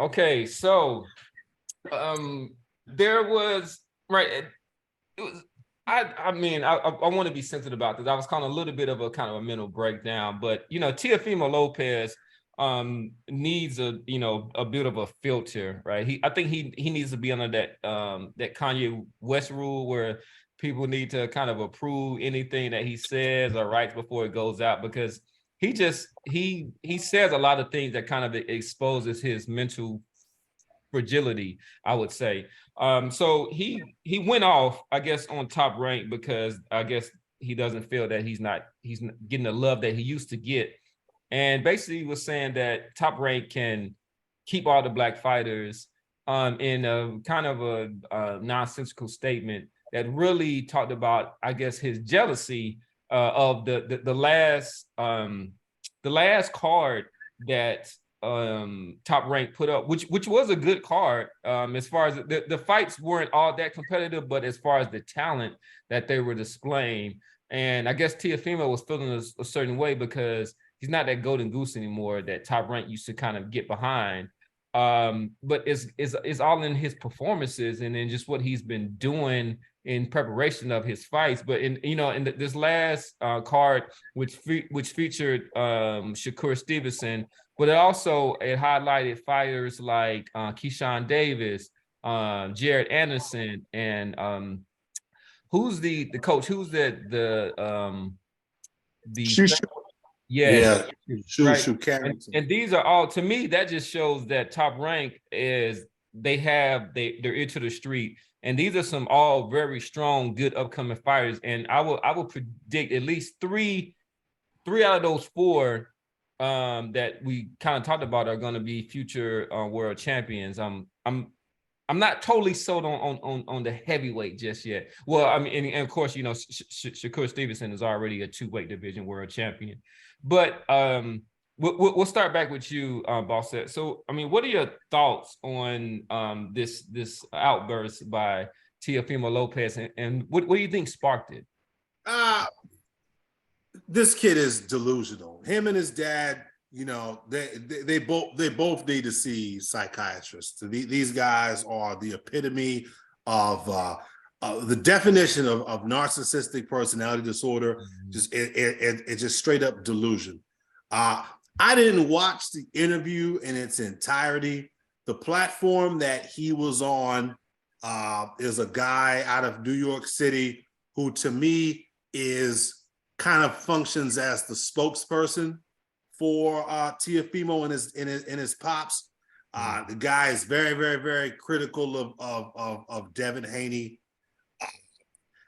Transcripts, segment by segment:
Okay, so there was right. It was. I mean, I want to be sensitive about this. I was kind of a little bit of a kind of a mental breakdown, but Teofimo Lopez needs a bit of a filter, right? I think he needs to be under that Kanye West rule where people need to kind of approve anything that he says or writes before it goes out, because he says a lot of things that kind of exposes his mental fragility, I would say. So he went off, I guess, on Top Rank because I guess he doesn't feel that he's not getting the love that he used to get, and basically was saying that Top Rank can keep all the black fighters, in a kind of a nonsensical statement that really talked about, I guess, his jealousy of the last card that Top Rank put up, which was a good card. As far as the fights weren't all that competitive, but as far as the talent that they were displaying, and I guess Teofimo was feeling a certain way because he's not that golden goose anymore that Top Rank used to kind of get behind. But it's all in his performances and in just what he's been doing in preparation of his fights. But in this last card, which featured Shakur Stevenson, but it highlighted fighters like Keyshawn Davis, Jared Anderson, and who's the coach? Who's the yeah, right. And these are all, to me, that just shows that Top Rank is they're into the street, and these are some all very strong, good upcoming fighters. And I will predict at least three out of those four that we kind of talked about are going to be future world champions. I'm not totally sold on the heavyweight just yet. Well, I mean, and of course, Shakur Stevenson is already a 2-weight division world champion. But we'll start back with you, Bosset. So, I mean, what are your thoughts on this outburst by Teofimo Lopez, and what do you think sparked it? This kid is delusional. Him and his dad, they both need to see psychiatrists. These guys are the epitome of the definition of narcissistic personality disorder. It's just straight up delusion. I didn't watch the interview in its entirety. The platform that he was on is a guy out of New York City who, to me, is kind of functions as the spokesperson for Teofimo and his pops. The guy is very, very, very critical of Devin Haney.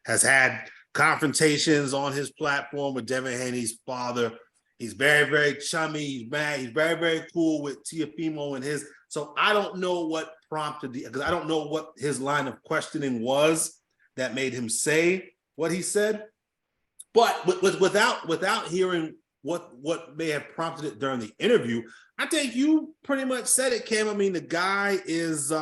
Has had confrontations on his platform with Devin Haney's father. He's very, very chummy. He's mad. He's very, very cool with Teofimo and his. So I don't know what prompted because I don't know what his line of questioning was that made him say what he said. But without hearing what may have prompted it during the interview, I think you pretty much said it, Cam. I mean, the guy is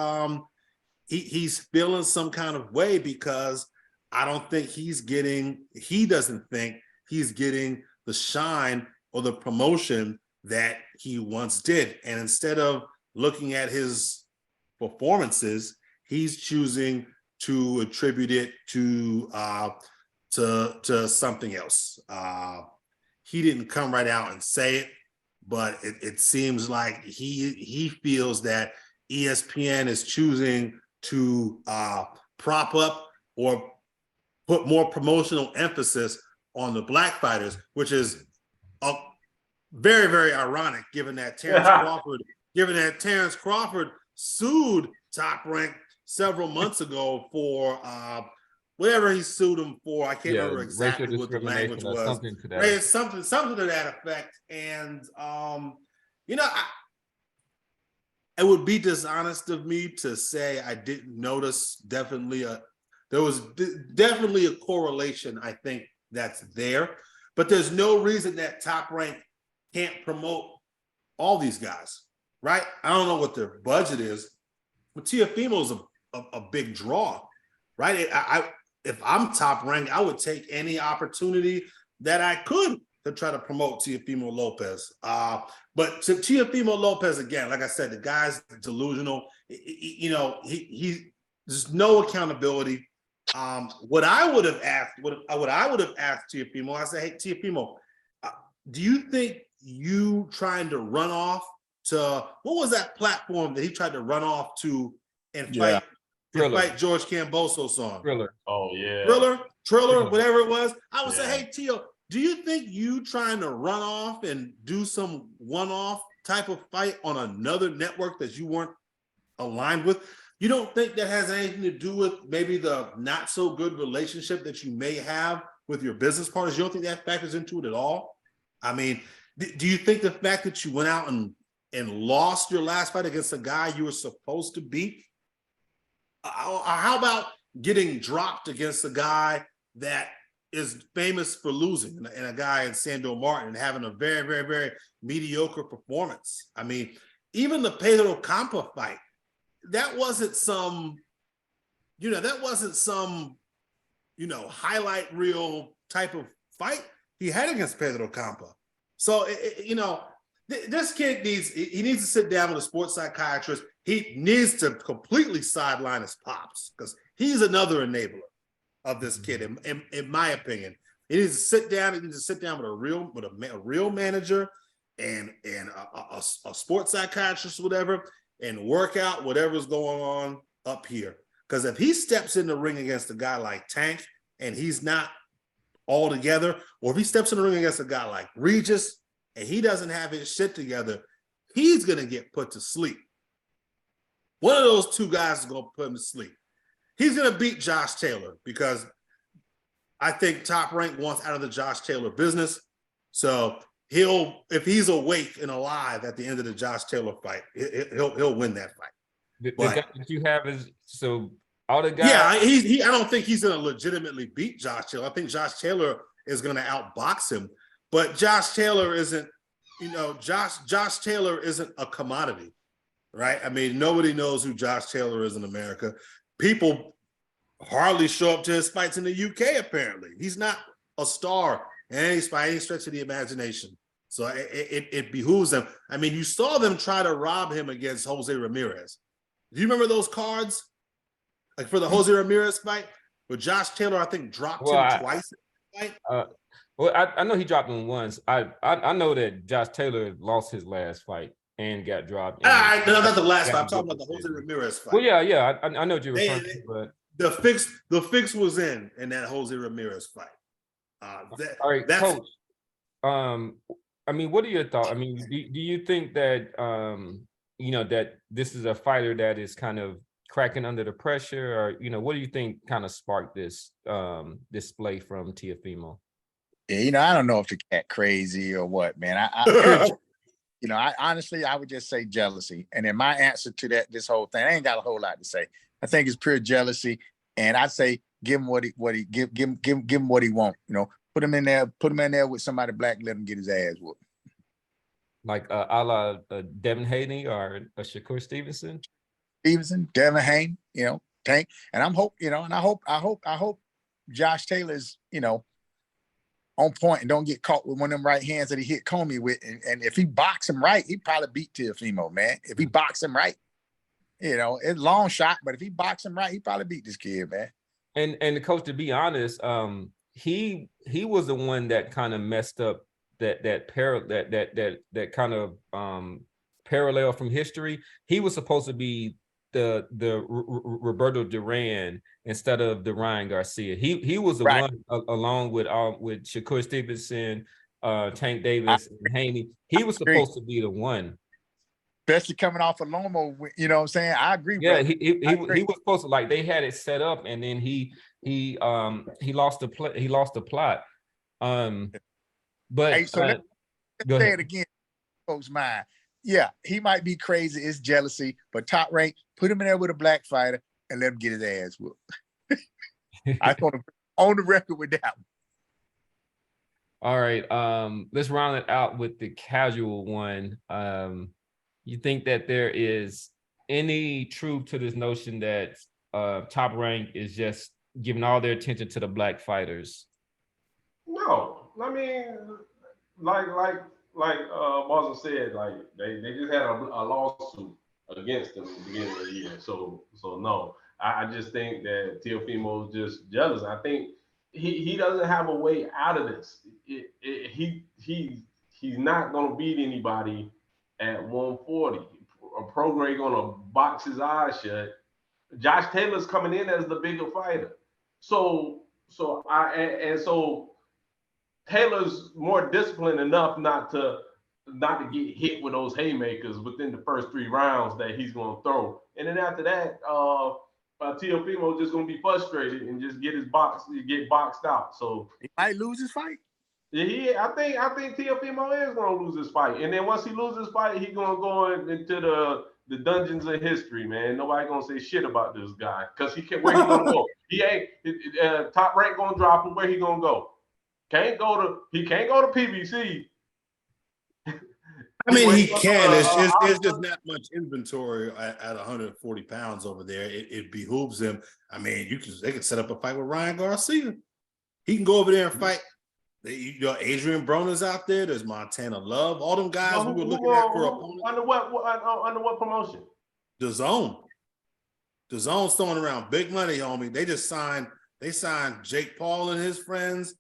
he's feeling some kind of way because I don't think he doesn't think he's getting the shine or the promotion that he once did. And instead of looking at his performances, he's choosing to attribute it to something else. He didn't come right out and say it, but it seems like he feels that ESPN is choosing to prop up or put more promotional emphasis on the black fighters, which is very, very ironic, given that Terrence Crawford sued Top Rank several months ago for whatever he sued him for. I can't remember exactly what the language was. Something to that effect. And it would be dishonest of me to say I didn't notice. There was definitely a correlation, I think, that's there. But there's no reason that Top Rank can't promote all these guys, right? I don't know what their budget is, but Teofimo is a big draw, right? If I'm Top Rank, I would take any opportunity that I could to try to promote Teofimo Lopez. But to Teofimo Lopez, again, like I said, the guy's delusional. There's no accountability. What I would have asked Teofimo, I said, hey, Teofimo, do you think you trying to run off to, what was that platform that he tried to run off to and fight George Camboso's song? Thriller. Oh, yeah. Triller, whatever it was. I would say, hey, Teo, do you think you trying to run off and do some one-off type of fight on another network that you weren't aligned with? You don't think that has anything to do with maybe the not so good relationship that you may have with your business partners? You don't think that factors into it at all? I mean, do you think the fact that you went out and lost your last fight against a guy you were supposed to beat? How about getting dropped against a guy that is famous for losing, and a guy in Sandor Martin having a very, very, very mediocre performance? I mean, even the Pedro Campa fight, that wasn't some highlight reel type of fight he had against Pedro Campa. So, this kid needs to sit down with a sports psychiatrist. He needs to completely sideline his pops, because he's another enabler of this kid, in my opinion. He needs to sit down. He needs to sit down with a real manager and a sports psychiatrist, or whatever, and work out whatever's going on up here. Because if he steps in the ring against a guy like Tank and he's not all together, or if he steps in the ring against a guy like Regis and he doesn't have his shit together, he's gonna get put to sleep. One of those two guys is gonna put him to sleep. He's gonna beat Josh Taylor, because I think Top Rank wants out of the Josh Taylor business. So if he's awake and alive at the end of the Josh Taylor fight, he'll win that fight. The guy that you have is, so all the guys. Yeah, I don't think he's gonna legitimately beat Josh Taylor. I think Josh Taylor is gonna outbox him, but Josh Taylor isn't, Josh Taylor isn't a commodity, right? I mean, nobody knows who Josh Taylor is in America. People hardly show up to his fights in the UK, apparently. He's not a star in any stretch of the imagination. So it behooves them. I mean, you saw them try to rob him against Jose Ramirez. Do you remember those cards? Like for the Jose Ramirez fight, where Josh Taylor, I think, dropped him twice in the fight? I know he dropped him once. I know that Josh Taylor lost his last fight and got dropped. No, not the last fight. I'm talking about the Jose Ramirez fight. Well, yeah, I know what you're referring to, but the fix was in that Jose Ramirez fight. All right, Coach. I mean, what are your thoughts? I mean, do you think that that this is a fighter that is kind of cracking under the pressure, or what do you think kind of sparked this display from Teofimo? Yeah, I don't know if the cat crazy or what, man. I honestly, I would just say jealousy. And then my answer to this whole thing, I ain't got a whole lot to say. I think it's pure jealousy, and I say give him what he want. Put him in there with somebody black, let him get his ass whooped. Like a la Devin Haney or a Shakur Stevenson, Devin Haney, Tank. And I hope Josh Taylor's, on point and don't get caught with one of them right hands that he hit Comey with. And if he box him right, he probably beat Teofimo, man. If he box him right, it's a long shot, but if he box him right, he probably beat this kid, man. And the coach, to be honest, he was the one that kind of messed up that kind of parallel from history. He was supposed to be the Roberto Duran instead of the Ryan Garcia. He was the one, along with Shakur Stevenson, Tank Davis, and Haney. He was supposed to be the one. Especially coming off of Lomo, you know what I'm saying? I agree. Yeah, he was supposed to, like, they had it set up, and then he lost the play. He lost the plot. But hey, so let's say it again, folks' mind. Yeah, he might be crazy. It's jealousy, but Top Rank, put him in there with a black fighter and let him get his ass whooped. I want to on the record with that one. All right, let's round it out with the casual one. You think that there is any truth to this notion that Top Rank is just giving all their attention to the black fighters? No, I mean, Boston said, like they just had a lawsuit against him at the beginning of the year. So no, I just think that Teofimo is just jealous. I think he doesn't have a way out of this. He's not gonna beat anybody at 140. Prograis gonna box his eyes shut. Josh Taylor's coming in as the bigger fighter. So Taylor's more disciplined enough not to get hit with those haymakers within the first 3 rounds that he's going to throw. And then after that, Teofimo just going to be frustrated and just get boxed out. So he might lose his fight. Yeah, I think Teofimo is going to lose his fight. And then once he loses his fight, he's going to go into the dungeons of history, man. Nobody going to say shit about this guy because where he going to go? He ain't Top Rank going to drop him. Where he going to go? He can't go to PBC. I mean, he can. There's just not much inventory at 140 pounds over there. It behooves him. I mean, they could set up a fight with Ryan Garcia. He can go over there and fight. Adrian Broner's out there. There's Montana Love. All them guys we were looking at for opponents. Under what promotion? The Zone. The Zone's throwing around big money, homie. They signed Jake Paul and his friends.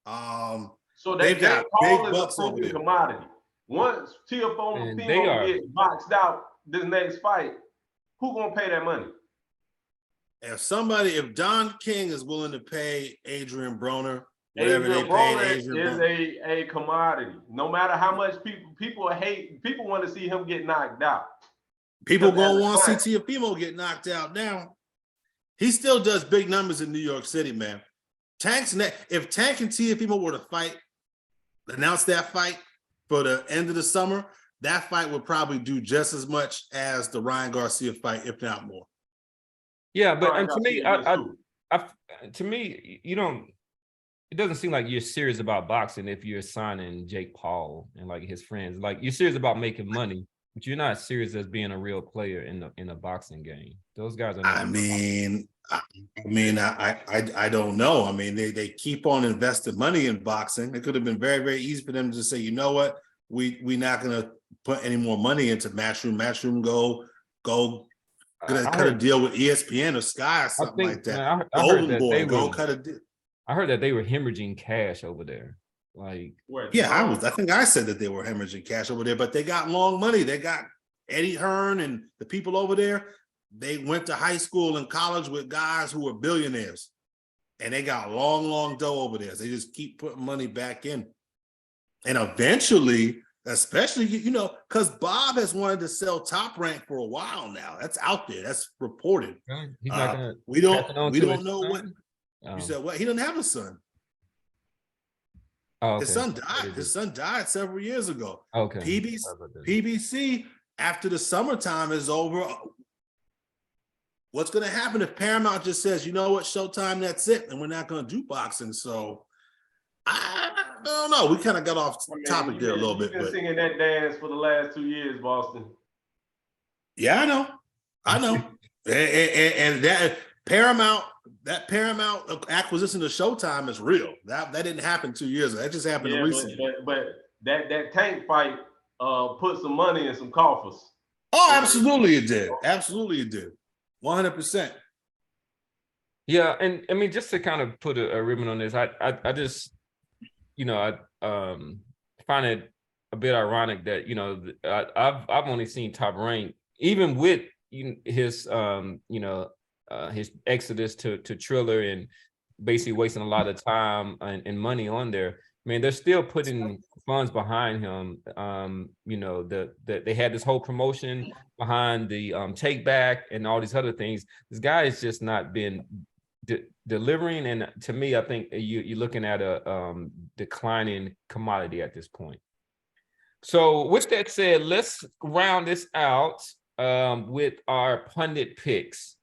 So they've got big bucks over there. Commodity. Once Teofimo gets boxed out this next fight, who gonna pay that money? If Don King is willing to pay Adrian Broner, whatever they pay Adrian Broner is a commodity. No matter how much people want to see him get knocked out. People gonna want to see Teofimo get knocked out now. He still does big numbers in New York City, man. If Tank and Teofimo were to announce that fight for the end of the summer, that fight would probably do just as much as the Ryan Garcia fight, if not more. Yeah, but to me, you don't. It doesn't seem like you're serious about boxing if you're signing Jake Paul and like his friends. Like you're serious about making money, but you're not serious as being a real player in a boxing game. Those guys are not. I don't know. I mean, they keep on investing money in boxing. It could have been very, very easy for them to say, you know what, we're not gonna put any more money into Matchroom. Matchroom go cut a deal with ESPN or Sky or something like that. Golden Boy, go cut a deal. I heard that they were hemorrhaging cash over there. Like, I think I said that they were hemorrhaging cash over there, but they got long money. They got Eddie Hearn and the people over there. They went to high school and college with guys who were billionaires, and they got long dough over there. So they just keep putting money back in. And eventually, especially, because Bob has wanted to sell Top Rank for a while now. That's out there. That's reported. He's not gonna we don't know what. You said what? He doesn't have a son. Oh, okay. His son died. His son died several years ago. Okay. PBC, after the summertime is over, what's going to happen if Paramount just says, you know what, Showtime, that's it, and we're not going to do boxing? So I don't know. We kind of got off topic there a little bit. You've been singing that dance for the last 2 years, Boston. Yeah, I know. and that Paramount acquisition of Showtime is real. That didn't happen 2 years ago. That just happened recently. But that Tank fight put some money in some coffers. Oh, absolutely it did. Absolutely it did. 100%. Yeah, and I mean, just to kind of put a ribbon on this, I just, I find it a bit ironic that I've only seen Top Rank, even with his his exodus to Triller and basically wasting a lot of time and money on there. I mean, they're still putting funds behind him. They had this whole promotion behind the take back and all these other things. This guy has just not been delivering. And to me, I think you're looking at a declining commodity at this point. So with that said, let's round this out with our pundit picks.